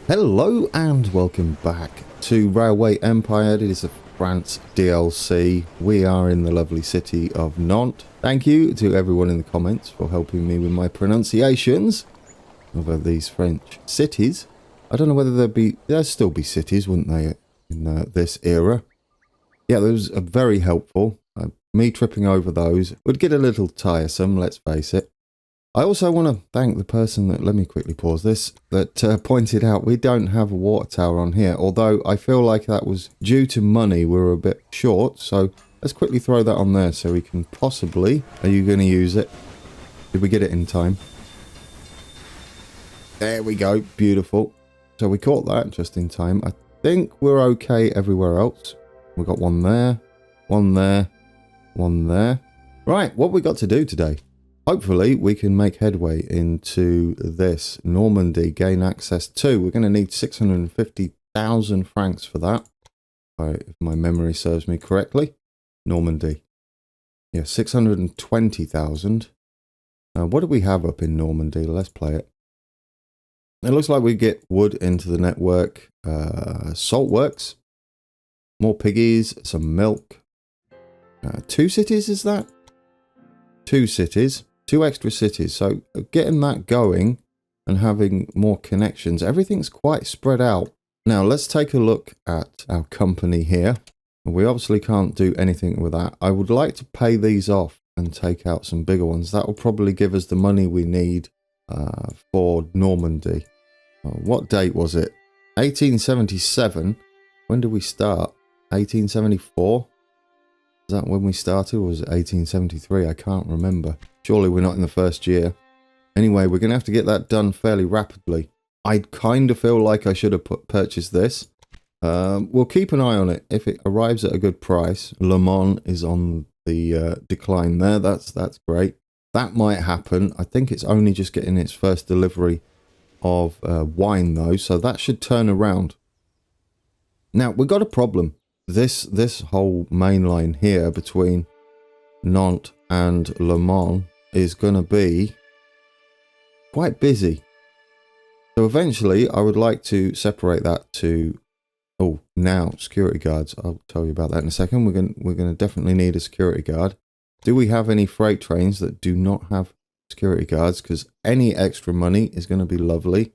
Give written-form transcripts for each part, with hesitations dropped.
Hello and welcome back to Railway Empire. It is a France DLC. We are in the lovely city of Nantes. Thank you to everyone in the comments for helping me with my pronunciations of these French cities. I don't know whether there'd still be cities, wouldn't they, in this era? Yeah, those are very helpful. Me tripping over those would get a little tiresome, let's face it. I also want to thank the person that, let me quickly pause this, that pointed out we don't have a water tower on here, although I feel like that was due to money. We're a bit short, so let's quickly throw that on there so we can possibly, are you going to use it? Did we get it in time? There we go, beautiful. So we caught that just in time. I think we're okay everywhere else. We've got one there, one there, one there. Right, what we got to do today? Hopefully we can make headway into this Normandy, gain access to. We're going to need 650,000 francs for that, if my memory serves me correctly. Normandy. Yeah, 620,000. What do we have up in Normandy? Let's play it. It looks like we get wood into the network. Salt works. More piggies, some milk. 2 cities, is that? 2 cities. 2 extra cities, so getting that going and having more connections, everything's quite spread out. Now let's take a look at our company here. We obviously can't do anything with that. I would like to pay these off and take out some bigger ones. That will probably give us the money we need for Normandy. What date was it? 1877. When did we start? 1874? Is that when we started, or was it 1873? I can't remember. Surely we're not in the first year. Anyway, we're going to have to get that done fairly rapidly. I kind of feel like I should have purchased this. We'll keep an eye on it. If it arrives at a good price, Le Mans is on the decline there. That's great. That might happen. I think it's only just getting its first delivery of wine, though, so that should turn around. Now, we've got a problem. This whole main line here between Nantes and Le Mans is going to be quite busy. So eventually I would like to separate that to, oh, now security guards. I'll tell you about that in a second. We're going to definitely need a security guard. Do we have any freight trains that do not have security guards? Because any extra money is going to be lovely.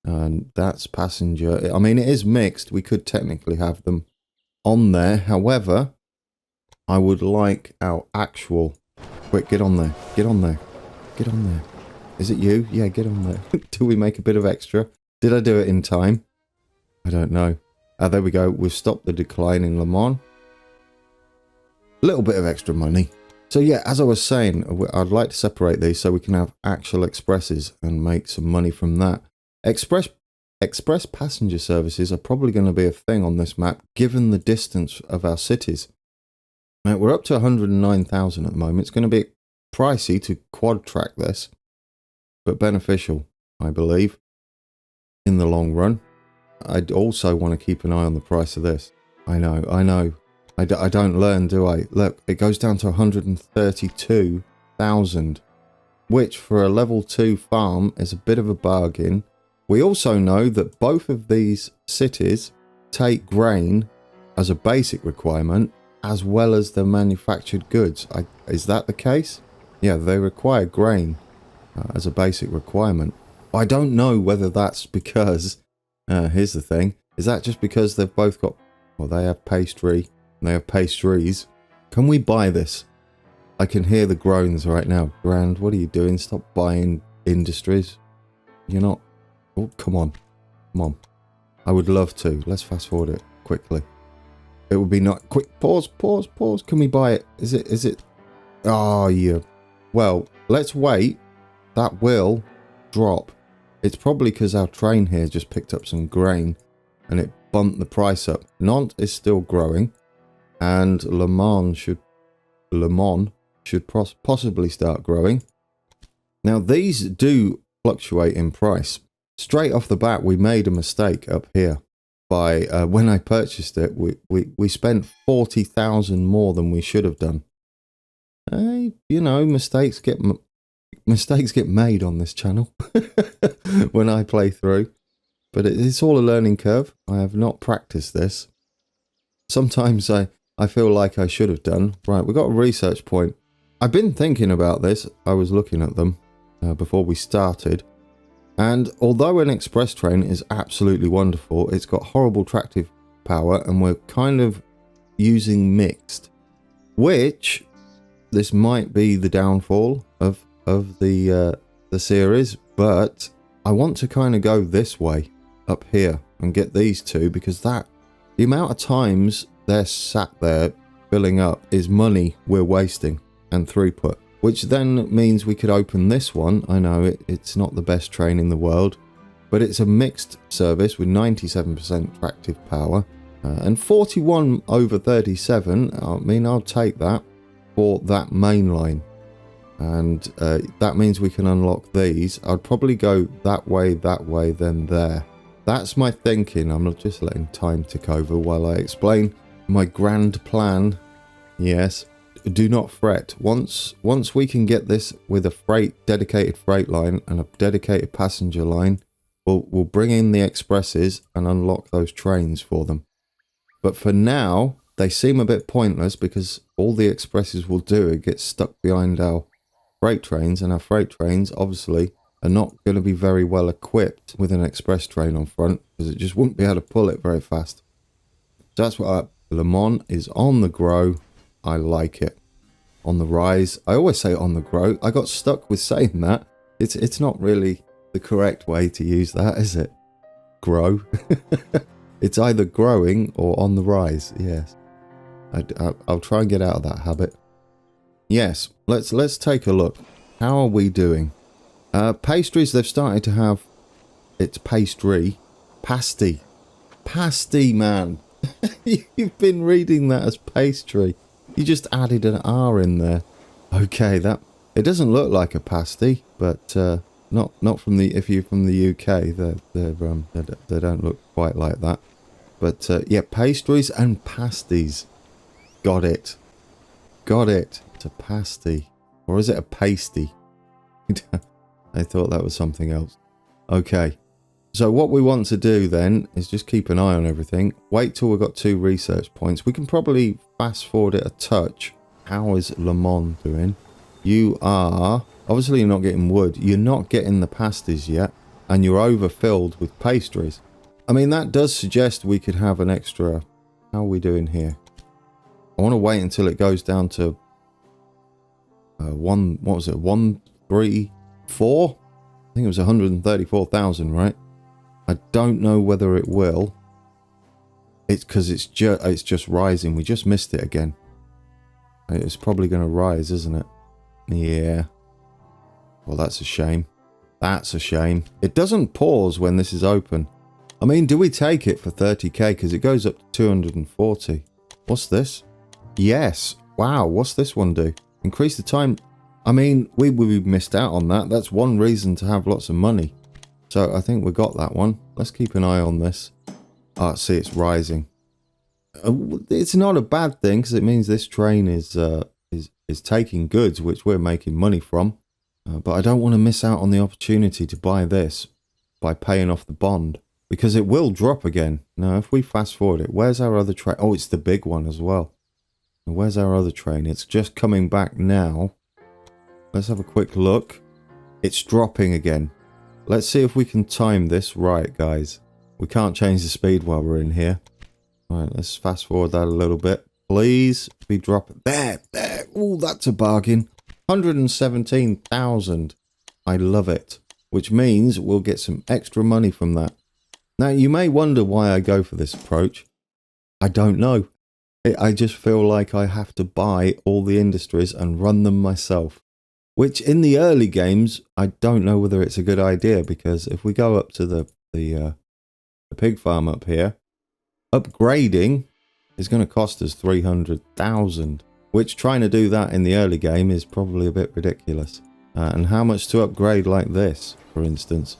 And that's passenger. I mean, it is mixed. We could technically have them on there. However, I would like our actual... Quick, get on there. Get on there. Get on there. Is it you? Yeah, get on there. Do we make a bit of extra? Did I do it in time? I don't know. There we go. We've stopped the decline in Le Mans. A little bit of extra money. So yeah, as I was saying, I'd like to separate these so we can have actual expresses and make some money from that. Express passenger services are probably going to be a thing on this map, given the distance of our cities. Now, we're up to 109,000 at the moment. It's going to be pricey to quad track this, but beneficial, I believe, in the long run. I'd also want to keep an eye on the price of this. I know. I don't learn, do I? Look, it goes down to 132,000, which for a level 2 farm is a bit of a bargain. We also know that both of these cities take grain as a basic requirement, as well as the manufactured goods. Is that the case? Yeah, they require grain as a basic requirement. I don't know whether that's because, here's the thing, is that just because they've both got, well, they have pastry, and they have pastries. Can we buy this? I can hear the groans right now. Grand, what are you doing? Stop buying industries. You're not, oh, come on. Come on. I would love to. Let's fast forward it quickly. It would be not quick. Pause. Can we buy it? Is it? Oh, yeah. Well, let's wait. That will drop. It's probably because our train here just picked up some grain and it bumped the price up. Nantes is still growing, and Le Mans should possibly start growing. Now, these do fluctuate in price. Straight off the bat, we made a mistake up here. By when I purchased it, we spent 40,000 more than we should have done. You know, mistakes get made on this channel when I play through. but it's all a learning curve. I have not practiced this. Sometimes I feel like I should have done. Right, we've got a research point. I've been thinking about this. I was looking at them before we started. And although an express train is absolutely wonderful, it's got horrible tractive power, and we're kind of using mixed, which this might be the downfall of the series, but I want to kind of go this way up here and get these two, because the amount of times they're sat there filling up is money we're wasting, and throughput, which then means we could open this one. I know it's not the best train in the world, but it's a mixed service with 97% tractive power and 41 over 37. I mean, I'll take that for that main line. And that means we can unlock these. I'd probably go that way, then there. That's my thinking. I'm not just letting time tick over while I explain my grand plan. Yes, do not fret. Once we can get this with a dedicated freight line and a dedicated passenger line, we'll bring in the expresses and unlock those trains for them. But for now, they seem a bit pointless, because all the expresses will do is get stuck behind our freight trains, and our freight trains obviously are not going to be very well equipped with an express train on front, because it just wouldn't be able to pull it very fast. So that's what Le Mans is on the grow. I like it. On the rise. I always say on the grow. I got stuck with saying that. It's not really the correct way to use that, is it? Grow. It's either growing or on the rise. Yes. I'll try and get out of that habit. Yes, let's take a look. How are we doing? Pastries, they've started to have... It's pastry. Pasty. Pasty, man. You've been reading that as pastry. You just added an R in there. Okay, it doesn't look like a pasty, but not from the... If you're from the UK, they don't look quite like that. But yeah, pastries and pasties. Got it. Got it. It's a pasty. Or is it a pasty? I thought that was something else. Okay. So what we want to do then is just keep an eye on everything. Wait till we've got 2 research points. We can probably fast forward it a touch. How is Le Mans doing? You are... Obviously you're not getting wood. You're not getting the pasties yet. And you're overfilled with pastries. I mean, that does suggest we could have an extra... How are we doing here? I want to wait until it goes down to... what was it? 134? I think it was 134,000, right? I don't know whether it will. It's because it's just rising. We just missed it again. It's probably going to rise, isn't it? Yeah. Well, that's a shame. That's a shame. It doesn't pause when this is open. I mean, do we take it for 30k? Because it goes up to 240. What's this? Yes. Wow, what's this one do? Increase the time. I mean, we missed out on that. That's one reason to have lots of money. So I think we got that one. Let's keep an eye on this. Ah, see, it's rising. It's not a bad thing, because it means this train is taking goods, which we're making money from. But I don't want to miss out on the opportunity to buy this by paying off the bond, because it will drop again. Now, if we fast forward it, where's our other train? Oh, it's the big one as well. Where's our other train? It's just coming back now. Let's have a quick look. It's dropping again. Let's see if we can time this right, guys. We can't change the speed while we're in here. All right, let's fast forward that a little bit. Please be dropping. There. Oh, that's a bargain. 117,000. I love it. Which means we'll get some extra money from that. Now, you may wonder why I go for this approach. I don't know. I just feel like I have to buy all the industries and run them myself. Which, in the early games, I don't know whether it's a good idea, because if we go up to the pig farm up here, upgrading is going to cost us 300,000, which trying to do that in the early game is probably a bit ridiculous. And how much to upgrade like this, for instance?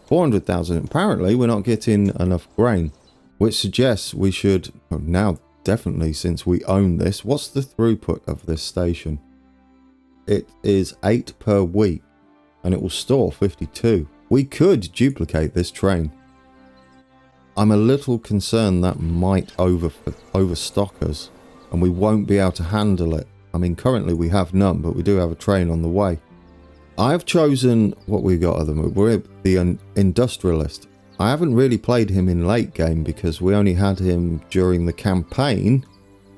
400,000. Apparently, we're not getting enough grain, which suggests we should, now definitely since we own this, what's the throughput of this station? It is 8 per week, and it will store 52. We could duplicate this train. I'm a little concerned that might overstock us, and we won't be able to handle it. I mean, currently we have none, but we do have a train on the way. I've chosen what we got at the moment. We're the Industrialist. I haven't really played him in late game because we only had him during the campaign,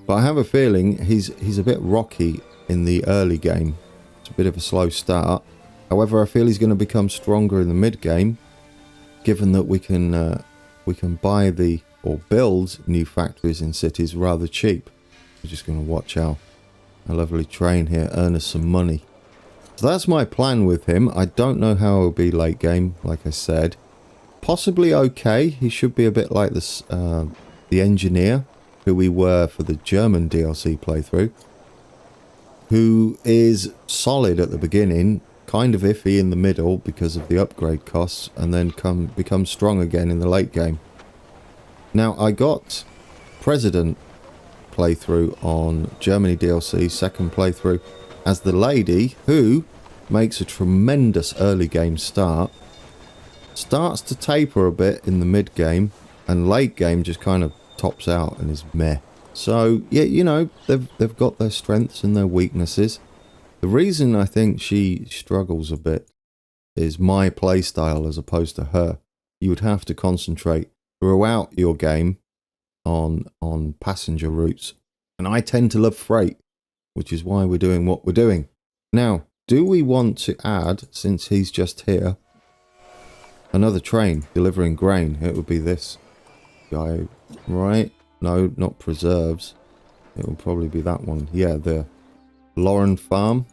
but I have a feeling he's a bit rocky in the early game. It's a bit of a slow start. However, I feel he's going to become stronger in the mid game, given that we can buy or build new factories in cities rather cheap. We're just going to watch our lovely train here earn us some money. So that's my plan with him. I don't know how it'll be late game, like I said. Possibly okay. He should be a bit like this, the engineer, who we were for the German DLC playthrough, who is solid at the beginning, kind of iffy in the middle because of the upgrade costs, and then become strong again in the late game. Now, I got President playthrough on Germany DLC, second playthrough, as the lady who makes a tremendous early game start, starts to taper a bit in the mid game, and late game just kind of tops out and is meh. So yeah, you know, they've got their strengths and their weaknesses. The reason I think she struggles a bit is my playstyle as opposed to her. You would have to concentrate throughout your game on passenger routes, and I tend to love freight, which is why we're doing what we're doing. Now, do we want to add, since he's just here, another train delivering grain? It would be this guy, right? No, not preserves. It will probably be that one. Yeah, the Lauren Farm.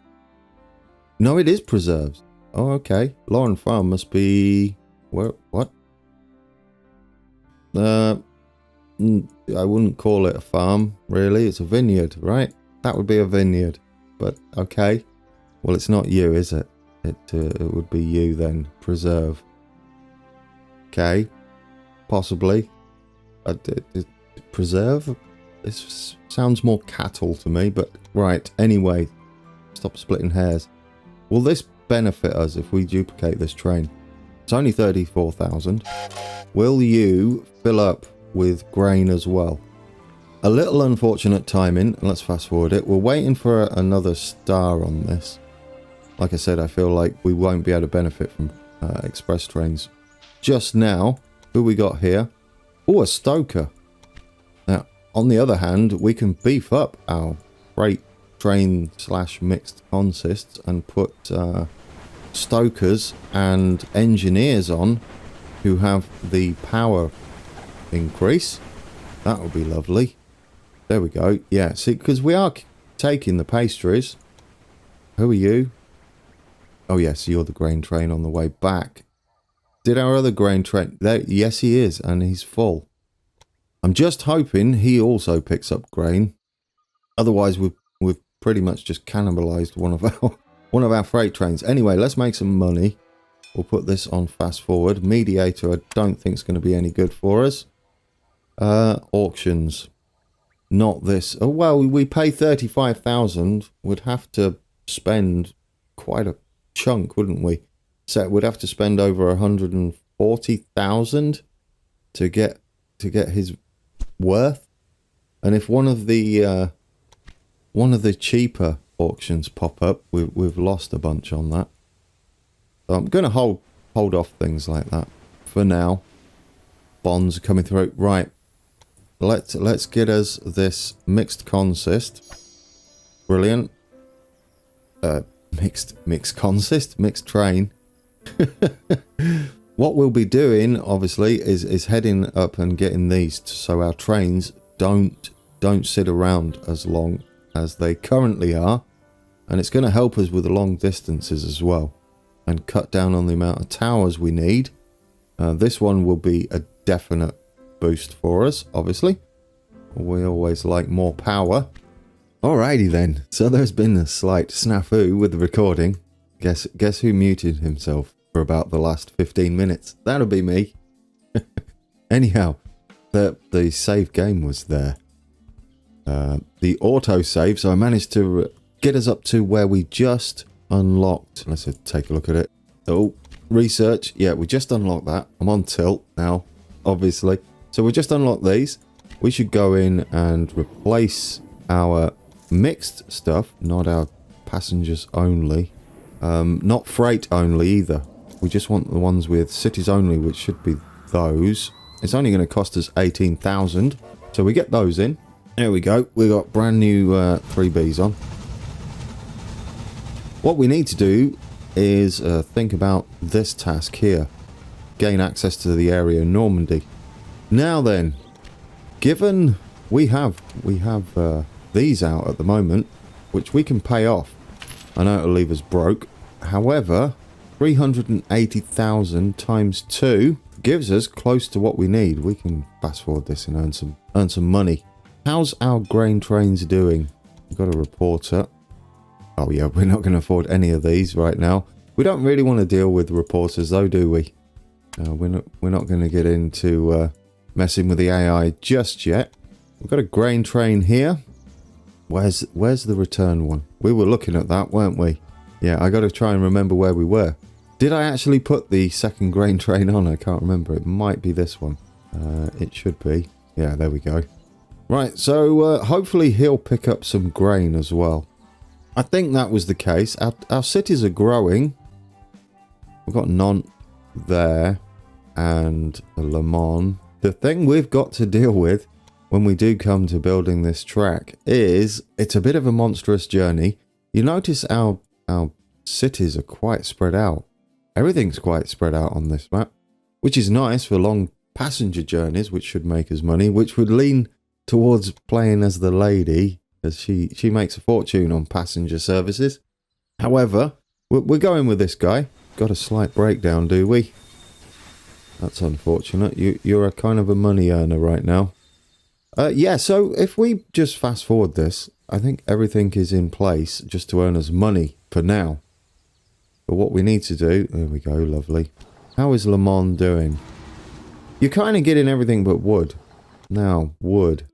No, it is preserves. Oh, okay. Lauren Farm must be... where? What? I wouldn't call it a farm, really. It's a vineyard, right? That would be a vineyard. But, okay. Well, it's not you, is it? It would be you then. Preserve. Okay. Possibly. Preserve? This sounds more cattle to me, but... Right, anyway. Stop splitting hairs. Will this benefit us if we duplicate this train? It's only 34,000. Will you fill up with grain as well? A little unfortunate timing. Let's fast forward it. We're waiting for another star on this. Like I said, I feel like we won't be able to benefit from express trains just now. Who we got here? Oh, a stoker. Now, on the other hand, we can beef up our freight train / mixed consists and put stokers and engineers on who have the power increase. That would be lovely. There we go. Yeah, see, because we are taking the pastries. Who are you? Oh, yes, you're the grain train on the way back. Did our other grain train... There, yes, he is, and he's full. I'm just hoping he also picks up grain. Otherwise, we've pretty much just cannibalized one of our freight trains. Anyway, let's make some money. We'll put this on fast forward. Mediator, I don't think is going to be any good for us. Auctions. Not this. Oh, well, we pay 35,000. We'd have to spend quite a chunk, wouldn't we? So we'd have to spend over 140,000 to get his worth. And if one of the cheaper auctions pop up, we've lost a bunch on that. So I'm going to hold off things like that for now. Bonds are coming through. Right. Let's get us this mixed consist. Brilliant. Mixed consist, mixed train. What we'll be doing, obviously, is heading up and getting these so our trains don't sit around as long as they currently are, and it's going to help us with the long distances as well, and cut down on the amount of towers we need. This one will be a definite boost for us, obviously. We always like more power. Alrighty then, so there's been a slight snafu with the recording. Guess who muted himself for about the last 15 minutes? That'll be me. Anyhow, the save game was there. The auto save, so I managed to get us up to where we just unlocked. Let's take a look at it. Oh, research. Yeah, we just unlocked that. I'm on tilt now, obviously. So we just unlocked these. We should go in and replace our mixed stuff, not our passengers only. Not freight only either. We just want the ones with cities only, which should be those. It's only going to cost us 18,000. So we get those in. There we go. We got brand new 3Bs on. What we need to do is think about this task here. Gain access to the area in Normandy. Now then, given we have these out at the moment, which we can pay off. I know it'll leave us broke. However, 380,000 times 2 gives us close to what we need. We can fast forward this and earn some money. How's our grain trains doing? We've got a reporter. Oh yeah, we're not going to afford any of these right now. We don't really want to deal with reporters though, do we? We're not going to get into messing with the AI just yet. We've got a grain train here. Where's the return one? We were looking at that, weren't we? Yeah, I got to try and remember where we were. Did I actually put the second grain train on? I can't remember. It might be this one. It should be. Yeah, there we go. Right, so hopefully he'll pick up some grain as well. I think that was the case. Our cities are growing. We've got Nantes there and Le Mans. The thing we've got to deal with when we do come to building this track is it's a bit of a monstrous journey. You notice our cities are quite spread out. Everything's quite spread out on this map, which is nice for long passenger journeys, which should make us money, which would lean towards playing as the lady, as she makes a fortune on passenger services. However, we're going with this guy. Got a slight breakdown, do we? That's unfortunate. You're a kind of a money earner right now. Yeah, so if we just fast forward this, I think everything is in place just to earn us money for now. But what we need to do... There we go, lovely. How is Le Mans doing? You're kind of getting everything but wood. Now, wood.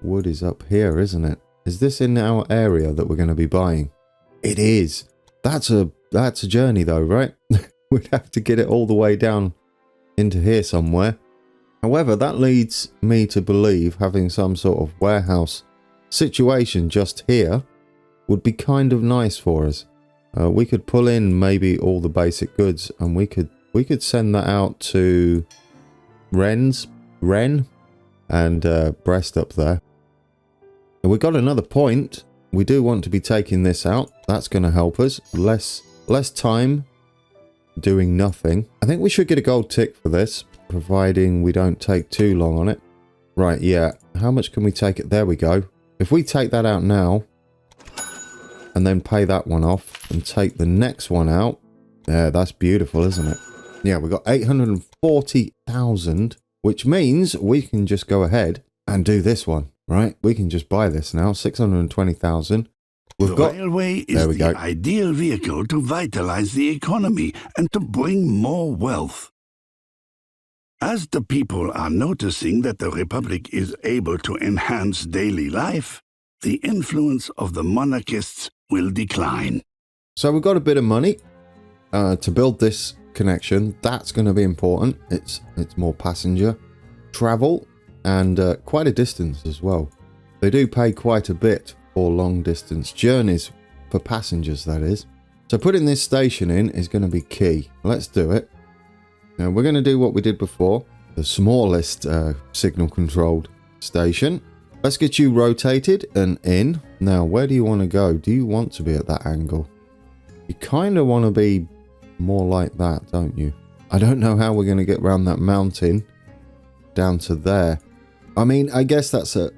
Wood is up here, isn't it? Is this in our area that we're going to be buying? It is. That's a journey though, right? We'd have to get it all the way down into here somewhere. However, that leads me to believe having some sort of warehouse situation just here would be kind of nice for us. We could pull in maybe all the basic goods and we could send that out to Rennes and Brest up there. And we got another point. We do want to be taking this out. That's going to help us. Less time doing nothing. I think we should get a gold tick for this, providing we don't take too long on it. Right, yeah. How much can we take it? There we go. If we take that out now, and then pay that one off, and take the next one out, yeah, that's beautiful, isn't it? Yeah, we got 840,000, which means we can just go ahead and do this one, right? We can just buy this now, 620,000. The railway is the ideal vehicle to vitalize the economy and to bring more wealth. As the people are noticing that the Republic is able to enhance daily life, the influence of the monarchists will decline. So we've got a bit of money to build this connection. That's going to be important. It's more passenger travel and quite a distance as well. They do pay quite a bit for long distance journeys for passengers, that is. So putting this station in is going to be key. Let's do it. Now we're going to do what we did before, the smallest signal controlled station. Let's get you rotated and in. Now, where do you want to go? Do you want to be at that angle? You kind of want to be more like that, don't you? I don't know how we're going to get around that mountain down to there. I mean, I guess that's a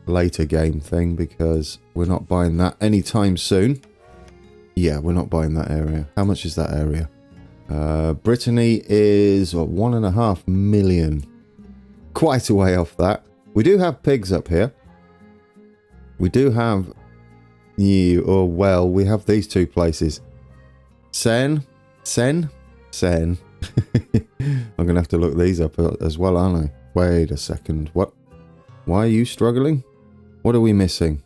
later game thing because we're not buying that anytime soon. Yeah, we're not buying that area. How much is that area? Brittany is 1.5 million. Quite a way off that. We do have pigs up here. We do have we have these two places. Sen. I'm going to have to look these up as well, aren't I? Wait a second. What? Why are you struggling? What are we missing?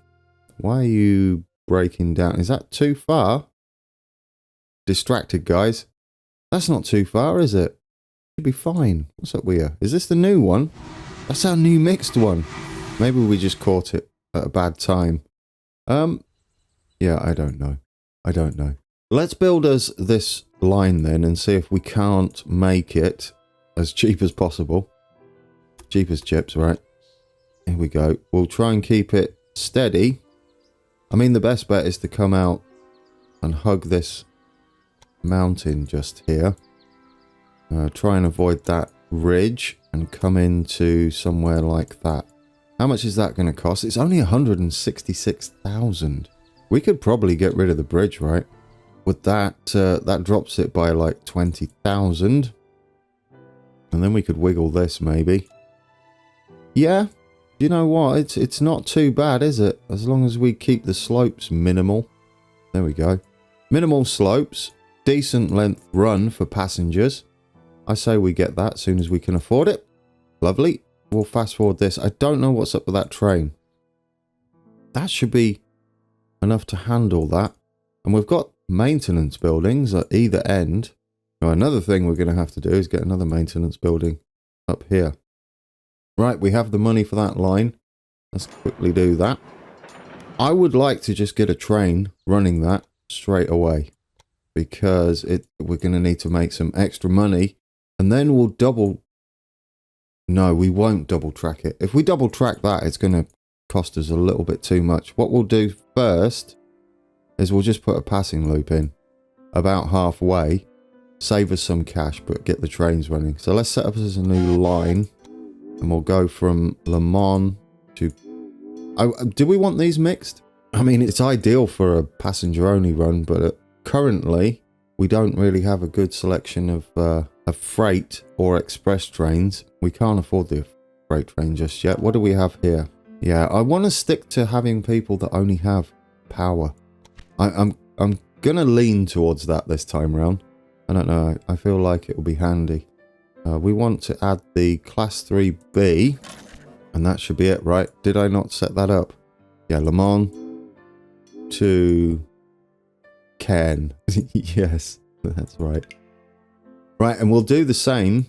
Why are you breaking down? Is that too far? Distracted, guys. That's not too far, is it? Should be fine. What's up with you? Is this the new one? That's our new mixed one. Maybe we just caught it at a bad time. Yeah, I don't know. I don't know. Let's build us this line then and see if we can't make it as cheap as possible. Cheap as chips, right? Here we go. We'll try and keep it steady. I mean, the best bet is to come out and hug this mountain just here. Try and avoid that ridge and come into somewhere like that. How much is that going to cost? It's only 166,000. We could probably get rid of the bridge, right? With that, that drops it by like 20,000. And then we could wiggle this maybe. Yeah, you know what? It's not too bad, is it? As long as we keep the slopes minimal. There we go. Minimal slopes. Decent length run for passengers. I say we get that as soon as we can afford it. Lovely. We'll fast forward this. I don't know what's up with that train. That should be enough to handle that. And we've got maintenance buildings at either end. Now, another thing we're going to have to do is get another maintenance building up here. Right, we have the money for that line. Let's quickly do that. I would like to just get a train running that straight away. Because we're going to need to make some extra money. And then we'll double... No, we won't double track it. If we double track that, it's going to cost us a little bit too much. What we'll do first is we'll just put a passing loop in. About halfway. Save us some cash, but get the trains running. So let's set up as a new line. And we'll go from Le Mans to... do we want these mixed? I mean, it's ideal for a passenger-only run, but currently we don't really have a good selection of freight or express trains. We can't afford the freight train just yet. What do we have here? Yeah, I want to stick to having people that only have power. I'm going to lean towards that this time around. I don't know. I feel like it will be handy. We want to add the Class 3B, and that should be it, right? Did I not set that up? Yeah, Le Mans to Ken. Yes, that's right. Right, and we'll do the same.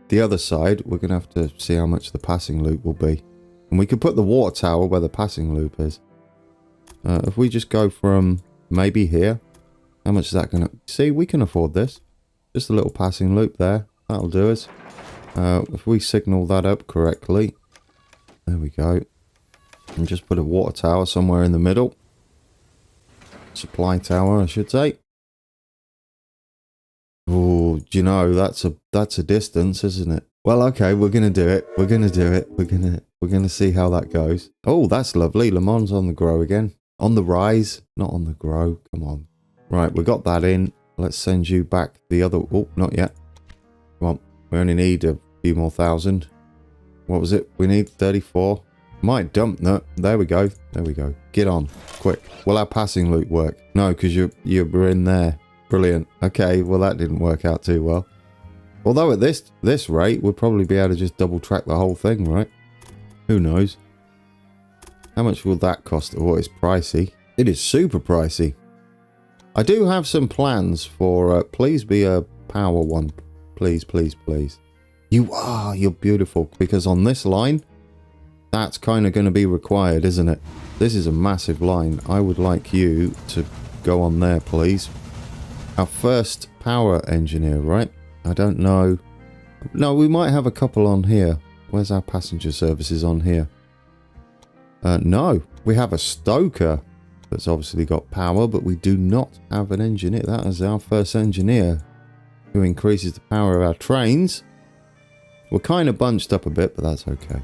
The other side, we're going to have to see how much the passing loop will be. And we could put the water tower where the passing loop is. If we just go from maybe here, how much is that going to... See, we can afford this. Just a little passing loop there. That'll do us. If we signal that up correctly. There we go. And just put a water tower somewhere in the middle. Supply tower, I should say. Oh, do you know, that's a distance, isn't it? Well, okay, we're going to do it. We're going to do it. We're going to see how that goes. Oh, that's lovely. Le Mans on the grow again. On the rise, not on the grow. Come on. Right, we got that in. Let's send you back the other... Oh, not yet. Come on. We only need a few more thousand. What was it? We need 34. Might dump that. There we go. There we go. Get on. Quick. Will our passing loop work? No, because you were in there. Brilliant. Okay, well that didn't work out too well. Although at this rate, we'll probably be able to just double track the whole thing, right? Who knows? How much will that cost? Oh, it's pricey. It is super pricey. I do have some plans for... please be a power one. Please, please, please. You're beautiful. Because on this line, that's kind of going to be required, isn't it? This is a massive line. I would like you to go on there, please. Our first power engineer, right? I don't know. No, we might have a couple on here. Where's our passenger services on here? No, we have a stoker that's obviously got power, but we do not have an engineer. That is our first engineer who increases the power of our trains. We're kind of bunched up a bit, but that's okay.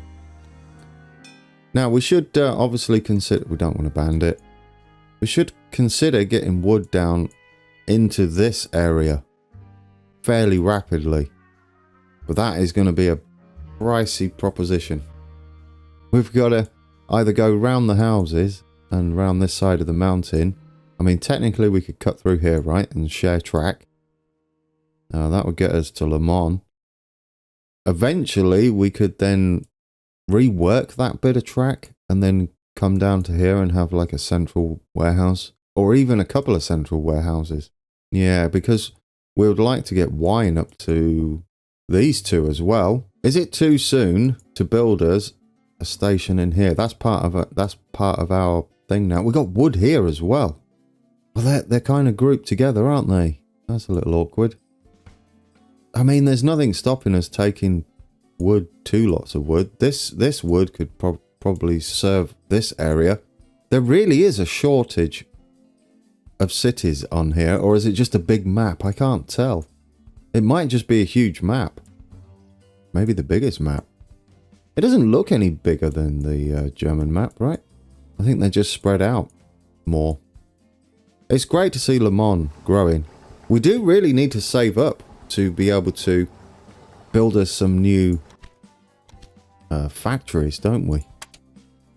Now, we should obviously consider... We don't want to bandit. We should consider getting wood down into this area fairly rapidly. But that is going to be a pricey proposition. We've got to either go round the houses and round this side of the mountain. I mean, technically we could cut through here, right? And share track. That would get us to Le Mans. Eventually, we could then rework that bit of track and then come down to here and have like a central warehouse. Or even a couple of central warehouses. Yeah, because we would like to get wine up to these two as well. Is it too soon to build us a station in here? That's part of our thing now. We've got wood here as well. Well, they're kind of grouped together, aren't they? That's a little awkward. I mean, there's nothing stopping us taking wood, 2 lots of wood. This wood could probably serve this area. There really is a shortage of cities on here, or is it just a big map? I can't tell. It might just be a huge map. Maybe the biggest map. It doesn't look any bigger than the German map, right? I think they're just spread out more. It's great to see Le Mans growing. We do really need to save up to be able to build us some new factories, don't we?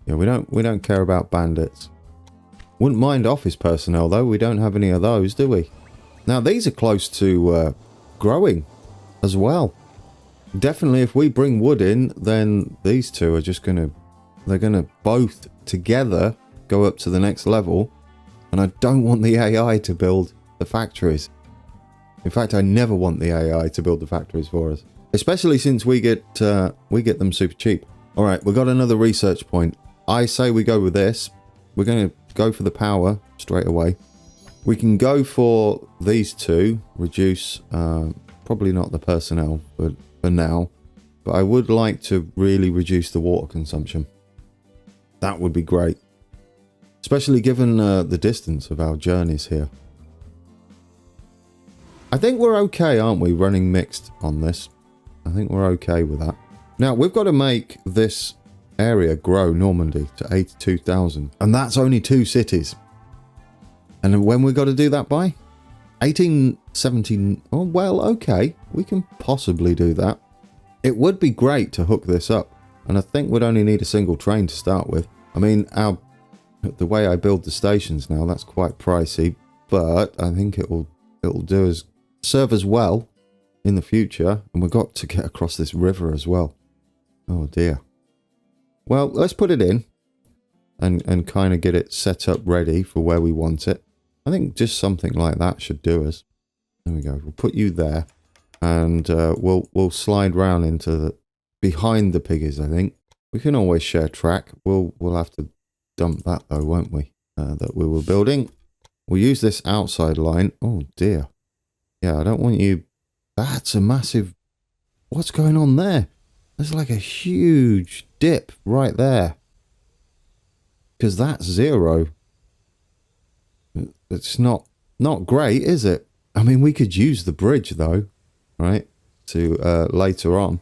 Yeah, we don't care about bandits. Wouldn't mind office personnel though. We don't have any of those, do we? Now these are close to growing as well. Definitely, if we bring wood in, then these two are just they're gonna both together go up to the next level. And I don't want the AI to build the factories. In fact, I never want the AI to build the factories for us, especially since we get them super cheap. All right, we've got another research point. I say we go with this. We're going to go for the power straight away. We can go for these two, reduce, probably not the personnel but for now, but I would like to really reduce the water consumption. That would be great, especially given the distance of our journeys here. I think we're okay, aren't we, running mixed on this? I think we're okay with that. Now, we've got to make this area grow, Normandy, to 82,000. And that's only 2 cities. And when we got to do that by? 1817. Oh, well, okay. We can possibly do that. It would be great to hook this up. And I think we'd only need a single train to start with. I mean, the way I build the stations now, that's quite pricey. But I think it'll serve us well in the future. And we've got to get across this river as well. Oh, dear. Well, let's put it in and kind of get it set up ready for where we want it. I think just something like that should do us. There we go. We'll put you there, and we'll slide round into behind the piggies. I think we can always share track. We'll have to dump that though, won't we? That we were building. We'll use this outside line. Oh dear. Yeah, I don't want you. That's a massive. What's going on there? There's like a huge dip right there. Because that's 0. It's not great, is it? I mean, we could use the bridge though, right? To later on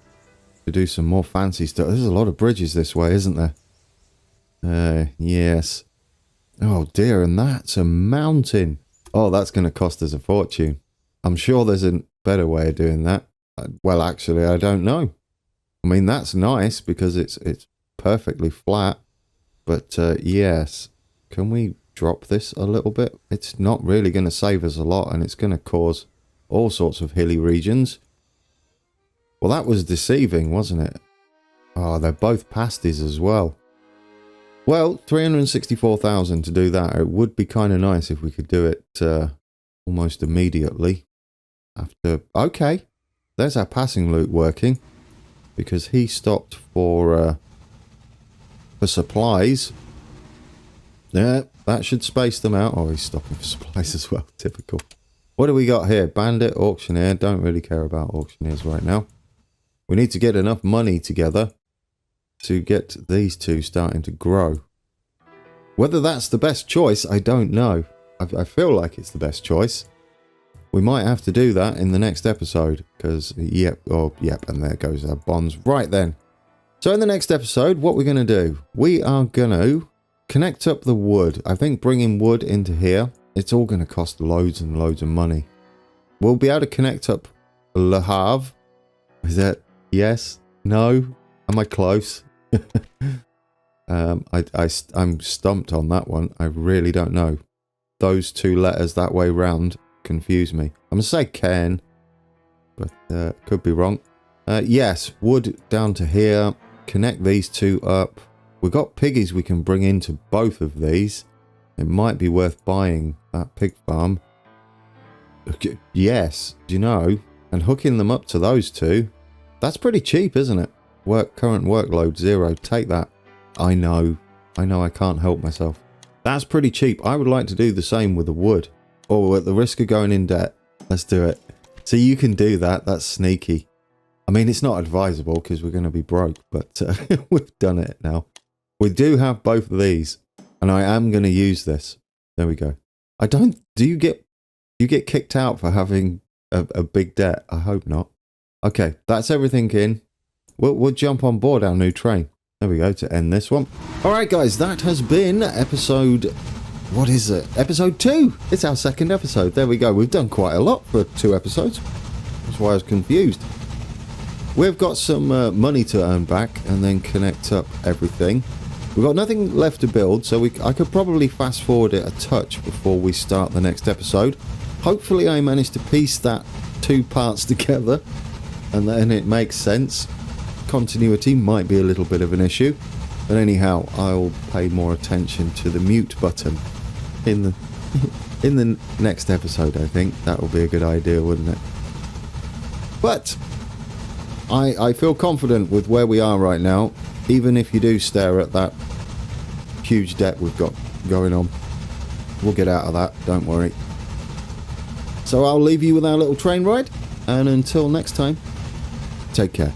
to do some more fancy stuff. There's a lot of bridges this way, isn't there? Yes. Oh dear, and that's a mountain. Oh, that's going to cost us a fortune. I'm sure there's a better way of doing that. Well, actually, I don't know. I mean, that's nice because it's perfectly flat. But yes, can we drop this a little bit? It's not really going to save us a lot, and it's going to cause all sorts of hilly regions. Well, that was deceiving, wasn't it? Oh, they're both pasties as well. Well, 364,000 to do that. It would be kind of nice if we could do it almost immediately after. Okay, there's our passing loop working because he stopped for supplies. Yeah, that should space them out. Oh, he's stopping for supplies as well. Typical. What do we got here? Bandit, auctioneer. Don't really care about auctioneers right now. We need to get enough money together to get these two starting to grow. Whether that's the best choice, I don't know. I feel like it's the best choice. We might have to do that in the next episode because, yep, and there goes our bonds. Right then. So in the next episode, what we're going to do, we are going to connect up the wood. I think bringing wood into here, it's all going to cost loads and loads of money. We'll be able to connect up Le Havre. Is that yes? No? Am I close? I'm stumped on that one. I really don't know. Those 2 letters that way round confuse me. I'm going to say Caen, but could be wrong. Yes, wood down to here. Connect these 2 up. We've got piggies we can bring into both of these. It might be worth buying that pig farm. Okay. Yes, do you know? And hooking them up to those 2. That's pretty cheap, isn't it? Current workload 0. Take that. I know I can't help myself. That's pretty cheap. I would like to do the same with the wood. Or at the risk of going in debt, let's do it. So you can do that. That's sneaky. I mean, it's not advisable because we're going to be broke, but we've done it now. We do have both of these, and I am going to use this. There we go. Do you get kicked out for having a big debt? I hope not. Okay, that's everything in. We'll jump on board our new train. There we go, to end this one. All right, guys, that has been episode... What is it? Episode 2. It's our second episode. There we go. We've done quite a lot for 2 episodes. That's why I was confused. We've got some money to earn back and then connect up everything. We've got nothing left to build, so I could probably fast forward it a touch before we start the next episode. Hopefully I managed to piece that 2 parts together and then it makes sense. Continuity might be a little bit of an issue, but anyhow, I'll pay more attention to the mute button in the next episode. I think that would be a good idea, wouldn't it? But I feel confident with where we are right now, even if you do stare at that huge debt we've got going on. We'll get out of that, don't worry. So I'll leave you with our little train ride, and until next time, take care.